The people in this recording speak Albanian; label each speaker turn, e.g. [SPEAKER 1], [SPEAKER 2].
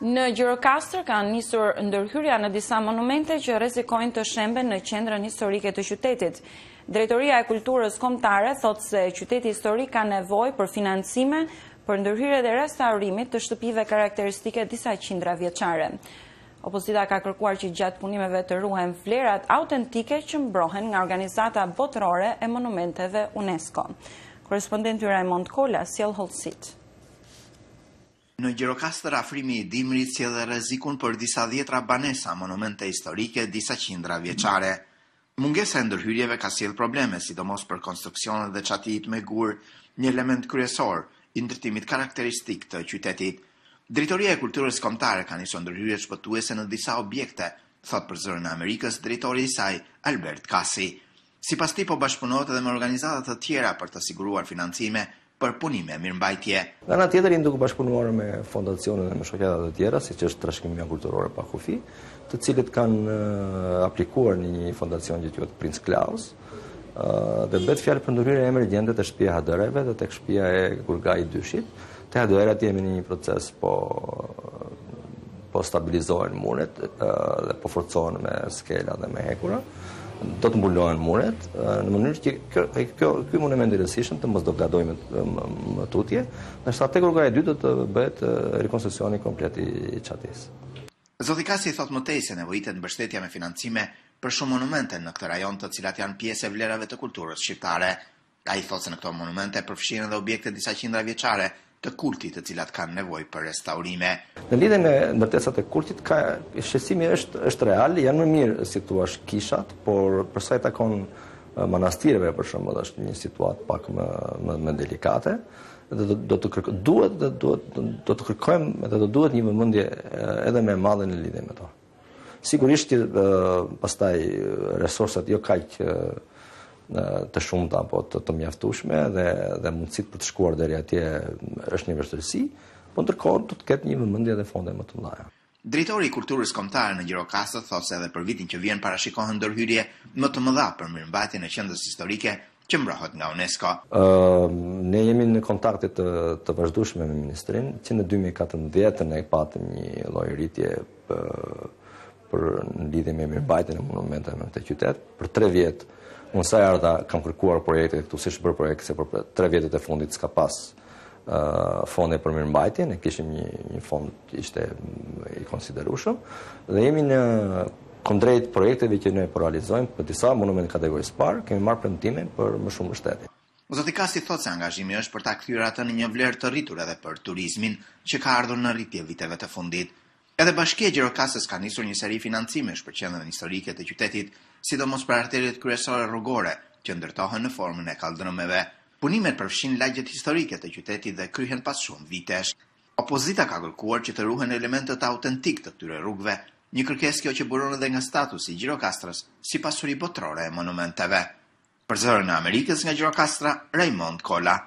[SPEAKER 1] Në Gjirokastër kanë nisur ndërhyrja në disa monumente që rrezikojnë të shemben në qendrën historike të qytetit. Drejtoria e Kulturës Kombëtare thotë se qyteti historik ka nevojë për financime për ndërhyrje dhe restaurimit të shtëpive karakteristike disa qindra vjeçare. Opozita ka kërkuar që gjatë punimeve të ruhen vlerat autentike që mbrohen nga organizata botërore e monumenteve UNESCO. Korrespondenti Raymond Kola sjell hollësitë.
[SPEAKER 2] Në Gjirokastër afrimi i dimrit sjell rrezikun për disa dhjetra banesa, monumente historike, disa qindra vjeçare. Mungesa e ndërhyrjeve ka sjell probleme, sidomos për konstruksionet dhe çatijitë me gur, një element kryesor i ndërtimit karakteristik të qytetit. Drejtoria e Kulturës Kombëtare ka nisur ndërhyrje shpëtuese në disa objekte, thot për Zërin e Amerikës drejtori i saj, Albert Kasi. Sipas tij po bashkëpunohet edhe me organizata të tjera për të siguruar financime për punime mirëmbajtje.
[SPEAKER 3] Nga ana tjetër, duke bashkëpunuar me fondacione dhe me shoqata të tjera, siç është Trashëgimia Kulturore pa kufi, të cilët kanë aplikuar në një fondacion që quhet Prince Klaus, dhe bëhet fjalë për ndërhyrje emergjente të shtëpia HDR-ve dhe tek shtëpia e Gurgaj 2-shit. Te HDR-at jemi në një proces po stabilizohen muret dhe po forcohen me skela dhe me hekura. Do të mbulohen muret në mënyrë që ky monument i rëndësishëm të mos do vgadojë më tutje, ndërsa tek rruga e 2 do të bëhet rikonstruksioni komplet i çatisë.
[SPEAKER 2] Zoti Kasi thot më tej se nevojitet mbështetja me financime për shumë monumente në këtë rajon, të cilat janë pjesë e vlerave të kulturës shqiptare. Ai thotë se në këto monumente përfshihen edhe objekte disa qindra vjeçare të kultit, të cilat kanë nevojë për restaurime.
[SPEAKER 3] Në lidhje me ndërtesat e kultit, shqetësimi është real, janë më mirë si thua kishat, por për sa i takon manastireve për shembull është një situatë pak më delikate. Do të kërkojmë dhe do duhet një vëmendje edhe më e madhe në lidhje me to. Sigurisht që pastaj resursat jo kaq të shumta apo të mjaftueshme dhe mundësitë për të shkuar deri atje është një vështirësi, por ndërkohë do të ketë një vëmendje dhe fonde më të mëdha.
[SPEAKER 2] Drejtori i Kulturës Kombëtare në Gjirokastër thotë se edhe për vitin që vjen parashikohen ndërhyrje më të mëdha për mirëmbajtjen e qendrës historike që mbrohet nga UNESCO.
[SPEAKER 3] Ne jemi në kontakte të vazhdueshme me ministrinë, që në 2014 ne patëm një lloj rritje për në lidhje me mirëmbajtjen e monumenteve në këtë qytet për 3 vjet. Unë sa ardha kam kërkuar projekte këtu, siç bërë projekte, se për 3 vjetet e fundit s'ka pas fonde për mirëmbajtje, ne kishim një fond që ishte i konsiderueshëm dhe jemi në kundrejt projekteve që ne po realizojmë për disa monumente kategorisë parë, kemi marrë premtime për më shumë mbështetje.
[SPEAKER 2] Zoti Kasi thotë se angazhimi është për ta kthyer atë në një vlerë të rritur edhe për turizmin që ka ardhur në rritje viteve të fundit. Edhe Bashkia e Gjirokastës ka nisur një seri financimesh për qendrën historike të qytetit, sidomos për arteriet kryesore rrugore që ndërtohen në formën e kaldrëmeve. Punimet përfshin lagjet historike të qytetit dhe kryhen pas shumë vitesh. Opozita ka kërkuar që të ruhen elementet autentik të këtyre rrugëve, një kërkesë kjo që buron edhe nga statusi i Gjirokastrës si pasuri botërore e monumenteve. Për Zërin e Amerikës nga Gjirokastra, Raymond Kola.